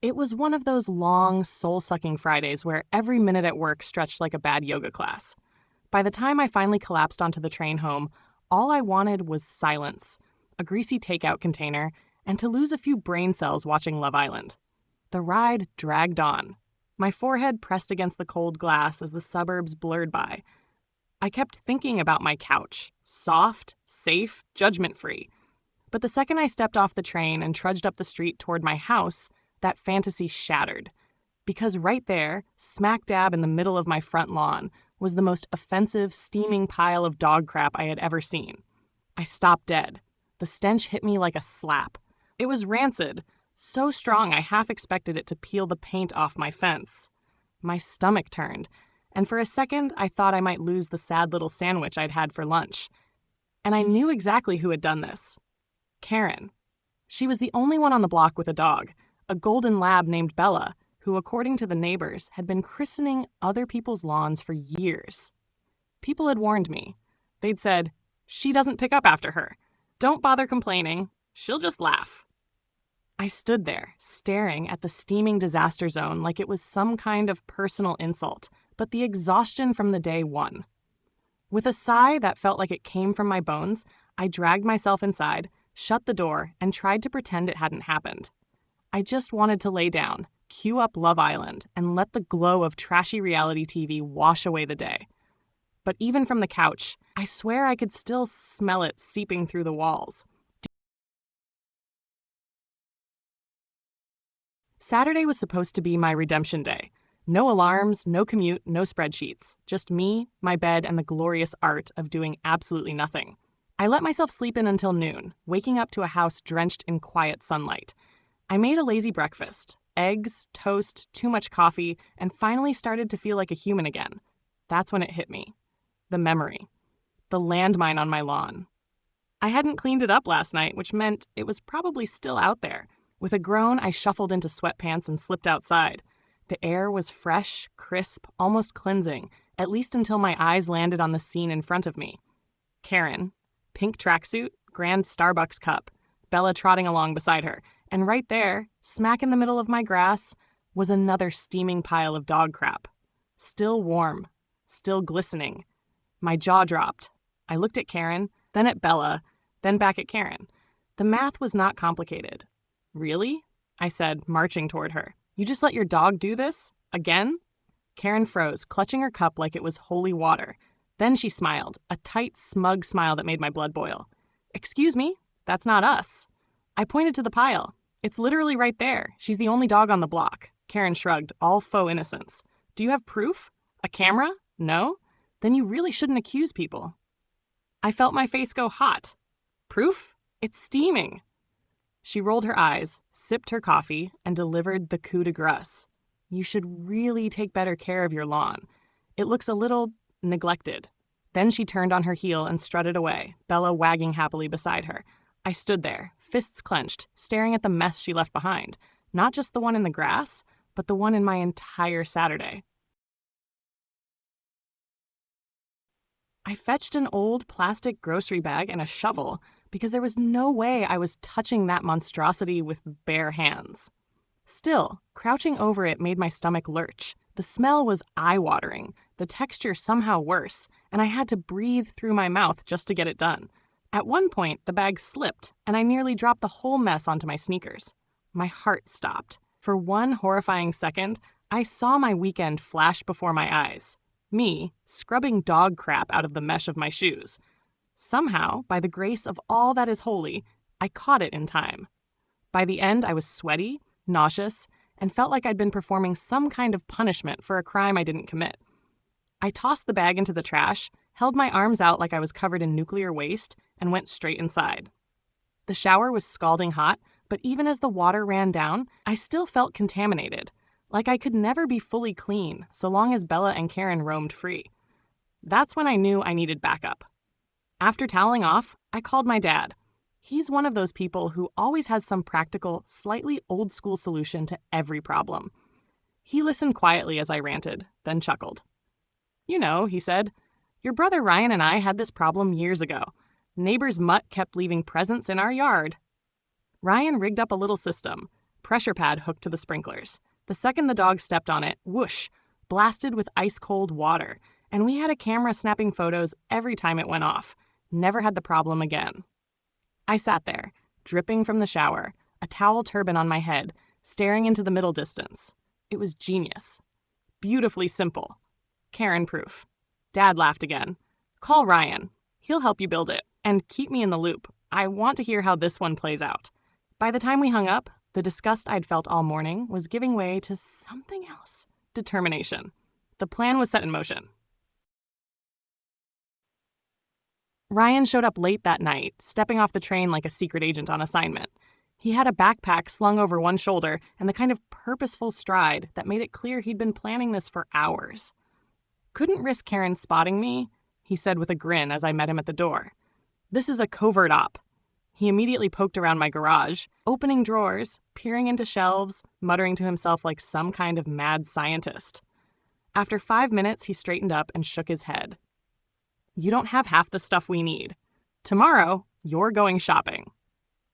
It was one of those long, soul-sucking Fridays where every minute at work stretched like a bad yoga class. By the time I finally collapsed onto the train home, all I wanted was silence, a greasy takeout container, and to lose a few brain cells watching Love Island. The ride dragged on. My forehead pressed against the cold glass as the suburbs blurred by. I kept thinking about my couch, soft, safe, judgment-free. But the second I stepped off the train and trudged up the street toward my house, that fantasy shattered. Because right there, smack dab in the middle of my front lawn, was the most offensive, steaming pile of dog crap I had ever seen. I stopped dead. The stench hit me like a slap. It was rancid, so strong I half expected it to peel the paint off my fence. My stomach turned, and for a second I thought I might lose the sad little sandwich I'd had for lunch. And I knew exactly who had done this. Karen. She was the only one on the block with a dog, a golden lab named Bella, who, according to the neighbors, had been christening other people's lawns for years. People had warned me. They'd said, "She doesn't pick up after her. Don't bother complaining. She'll just laugh." I stood there, staring at the steaming disaster zone like it was some kind of personal insult, but the exhaustion from the day won. With a sigh that felt like it came from my bones, I dragged myself inside, shut the door, and tried to pretend it hadn't happened. I just wanted to lay down, cue up Love Island, and let the glow of trashy reality TV wash away the day. But even from the couch, I swear I could still smell it seeping through the walls. Saturday was supposed to be my redemption day. No alarms, no commute, no spreadsheets. Just me, my bed, and the glorious art of doing absolutely nothing. I let myself sleep in until noon, waking up to a house drenched in quiet sunlight. I made a lazy breakfast. Eggs, toast, too much coffee, and finally started to feel like a human again. That's when it hit me. The memory. The landmine on my lawn. I hadn't cleaned it up last night, which meant it was probably still out there. With a groan, I shuffled into sweatpants and slipped outside. The air was fresh, crisp, almost cleansing, at least until my eyes landed on the scene in front of me. Karen. Pink tracksuit, grand Starbucks cup, Bella trotting along beside her, and right there, smack in the middle of my grass, was another steaming pile of dog crap. Still warm, still glistening. My jaw dropped. I looked at Karen, then at Bella, then back at Karen. The math was not complicated. "Really?" I said, marching toward her. "You just let your dog do this? Again?" Karen froze, clutching her cup like it was holy water. Then she smiled, a tight, smug smile that made my blood boil. "Excuse me? That's not us." I pointed to the pile. "It's literally right there. She's the only dog on the block." Karen shrugged, all faux innocence. "Do you have proof? A camera? No? Then you really shouldn't accuse people." I felt my face go hot. "Proof? It's steaming." She rolled her eyes, sipped her coffee, and delivered the coup de grace. "You should really take better care of your lawn. It looks a little neglected." Then she turned on her heel and strutted away, Bella wagging happily beside her. I stood there, fists clenched, staring at the mess she left behind. Not just the one in the grass, but the one in my entire Saturday. I fetched an old plastic grocery bag and a shovel because there was no way I was touching that monstrosity with bare hands. Still, crouching over it made my stomach lurch. The smell was eye-watering, the texture somehow worse, and I had to breathe through my mouth just to get it done. At one point, the bag slipped, and I nearly dropped the whole mess onto my sneakers. My heart stopped. For one horrifying second, I saw my weekend flash before my eyes. Me, scrubbing dog crap out of the mesh of my shoes. Somehow, by the grace of all that is holy, I caught it in time. By the end, I was sweaty, nauseous, and felt like I'd been performing some kind of punishment for a crime I didn't commit. I tossed the bag into the trash, held my arms out like I was covered in nuclear waste, and went straight inside. The shower was scalding hot, but even as the water ran down, I still felt contaminated, like I could never be fully clean so long as Bella and Karen roamed free. That's when I knew I needed backup. After toweling off, I called my dad. He's one of those people who always has some practical, slightly old-school solution to every problem. He listened quietly as I ranted, then chuckled. "You know," he said, "your brother Ryan and I had this problem years ago. Neighbor's mutt kept leaving presents in our yard." Ryan rigged up a little system, pressure pad hooked to the sprinklers. The second the dog stepped on it, whoosh, blasted with ice-cold water, and we had a camera snapping photos every time it went off. Never had the problem again. I sat there, dripping from the shower, a towel turban on my head, staring into the middle distance. It was genius. Beautifully simple. Karen-proof. Dad laughed again. Call Ryan. He'll help you build it. And keep me in the loop. I want to hear how this one plays out. By the time we hung up, the disgust I'd felt all morning was giving way to something else. Determination. The plan was set in motion. Ryan showed up late that night, stepping off the train like a secret agent on assignment. He had a backpack slung over one shoulder and the kind of purposeful stride that made it clear he'd been planning this for hours. Couldn't risk Karen spotting me, he said with a grin as I met him at the door. This is a covert op. He immediately poked around my garage, opening drawers, peering into shelves, muttering to himself like some kind of mad scientist. After 5 minutes, he straightened up and shook his head. You don't have half the stuff we need. Tomorrow, you're going shopping.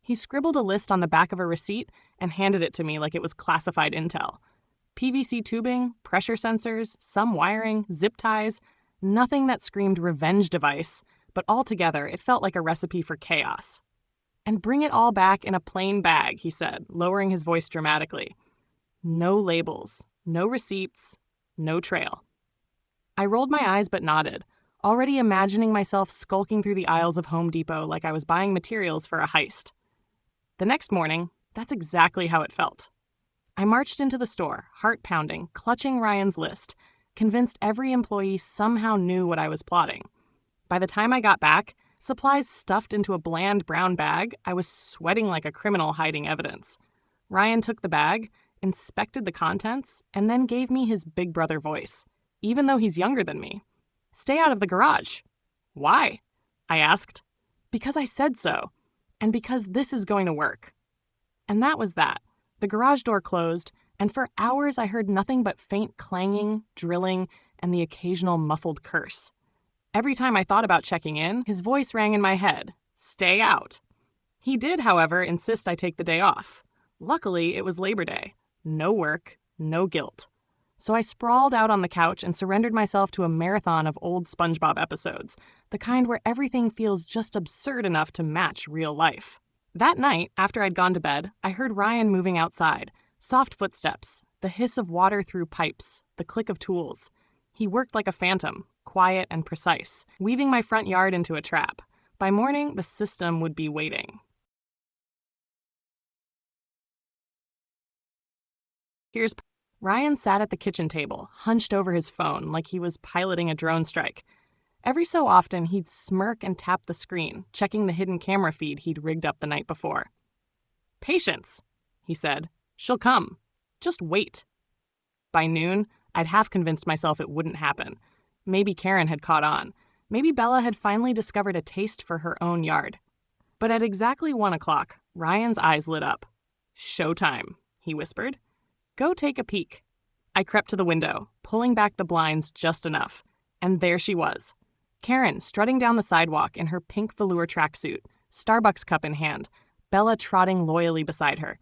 He scribbled a list on the back of a receipt and handed it to me like it was classified intel. PVC tubing, pressure sensors, some wiring, zip ties, nothing that screamed revenge device, but altogether it felt like a recipe for chaos. And bring it all back in a plain bag, he said, lowering his voice dramatically. No labels, no receipts, no trail. I rolled my eyes but nodded, already imagining myself skulking through the aisles of Home Depot like I was buying materials for a heist. The next morning, that's exactly how it felt. I marched into the store, heart pounding, clutching Ryan's list, convinced every employee somehow knew what I was plotting. By the time I got back, supplies stuffed into a bland brown bag, I was sweating like a criminal hiding evidence. Ryan took the bag, inspected the contents, and then gave me his big brother voice, even though he's younger than me. Stay out of the garage. Why? I asked. Because I said so, and because this is going to work. And that was that. The garage door closed, and for hours I heard nothing but faint clanging, drilling, and the occasional muffled curse. Every time I thought about checking in, his voice rang in my head. Stay out. He did, however, insist I take the day off. Luckily, it was Labor Day. No work, no guilt. So I sprawled out on the couch and surrendered myself to a marathon of old SpongeBob episodes, the kind where everything feels just absurd enough to match real life. That night, after I'd gone to bed, I heard Ryan moving outside. Soft footsteps, the hiss of water through pipes, the click of tools. He worked like a phantom, quiet and precise, weaving my front yard into a trap. By morning, the system would be waiting. Ryan sat at the kitchen table, hunched over his phone like he was piloting a drone strike. Every so often, he'd smirk and tap the screen, checking the hidden camera feed he'd rigged up the night before. Patience, he said. She'll come. Just wait. By noon, I'd half convinced myself it wouldn't happen. Maybe Karen had caught on. Maybe Bella had finally discovered a taste for her own yard. But at exactly 1 o'clock, Ryan's eyes lit up. Showtime, he whispered. Go take a peek. I crept to the window, pulling back the blinds just enough. And there she was. Karen strutting down the sidewalk in her pink velour tracksuit, Starbucks cup in hand, Bella trotting loyally beside her.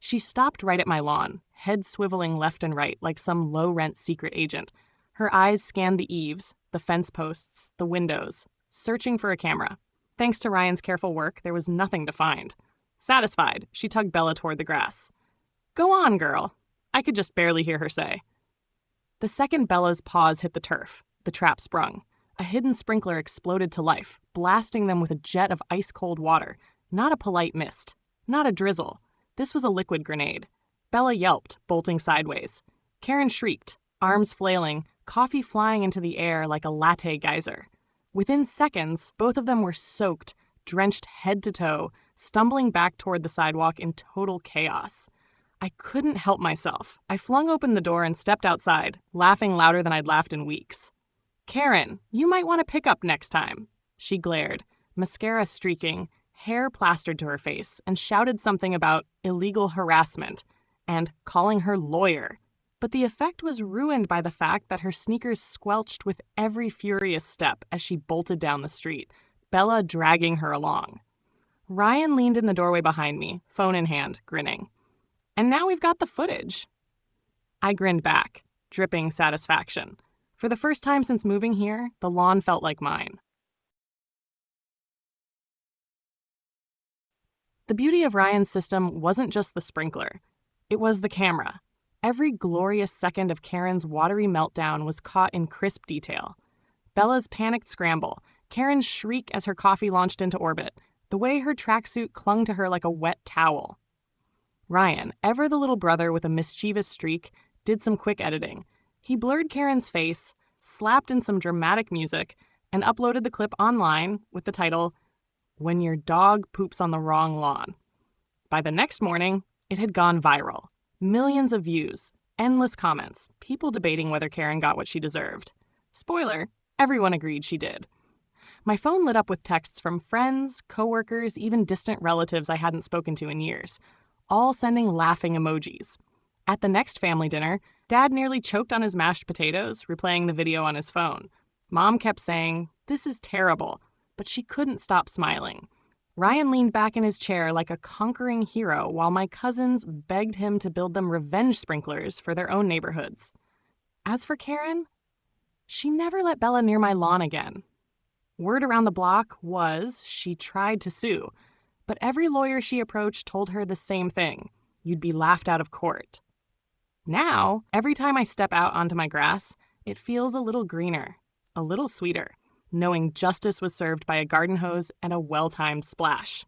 She stopped right at my lawn, head swiveling left and right like some low-rent secret agent. Her eyes scanned the eaves, the fence posts, the windows, searching for a camera. Thanks to Ryan's careful work, there was nothing to find. Satisfied, she tugged Bella toward the grass. Go on, girl, I could just barely hear her say. The second Bella's paws hit the turf, the trap sprung. A hidden sprinkler exploded to life, blasting them with a jet of ice-cold water. Not a polite mist, not a drizzle. This was a liquid grenade. Bella yelped, bolting sideways. Karen shrieked, arms flailing, coffee flying into the air like a latte geyser. Within seconds, both of them were soaked, drenched head to toe, stumbling back toward the sidewalk in total chaos. I couldn't help myself. I flung open the door and stepped outside, laughing louder than I'd laughed in weeks. Karen, you might want to pick up next time. She glared, mascara streaking, hair plastered to her face, and shouted something about illegal harassment and calling her lawyer. But the effect was ruined by the fact that her sneakers squelched with every furious step as she bolted down the street, Bella dragging her along. Ryan leaned in the doorway behind me, phone in hand, grinning. And now we've got the footage. I grinned back, dripping satisfaction. For the first time since moving here, the lawn felt like mine. The beauty of Ryan's system wasn't just the sprinkler. It was the camera. Every glorious second of Karen's watery meltdown was caught in crisp detail. Bella's panicked scramble, Karen's shriek as her coffee launched into orbit, the way her tracksuit clung to her like a wet towel. Ryan, ever the little brother with a mischievous streak, did some quick editing. He blurred Karen's face, slapped in some dramatic music, and uploaded the clip online with the title, "When Your Dog Poops on the Wrong Lawn." By the next morning, it had gone viral. Millions of views, endless comments, people debating whether Karen got what she deserved. Spoiler, everyone agreed she did. My phone lit up with texts from friends, coworkers, even distant relatives I hadn't spoken to in years, all sending laughing emojis. At the next family dinner, Dad nearly choked on his mashed potatoes, replaying the video on his phone. Mom kept saying, "This is terrible," but she couldn't stop smiling. Ryan leaned back in his chair like a conquering hero while my cousins begged him to build them revenge sprinklers for their own neighborhoods. As for Karen, she never let Bella near my lawn again. Word around the block was she tried to sue, but every lawyer she approached told her the same thing: you'd be laughed out of court. Now, every time I step out onto my grass, it feels a little greener, a little sweeter, knowing justice was served by a garden hose and a well-timed splash.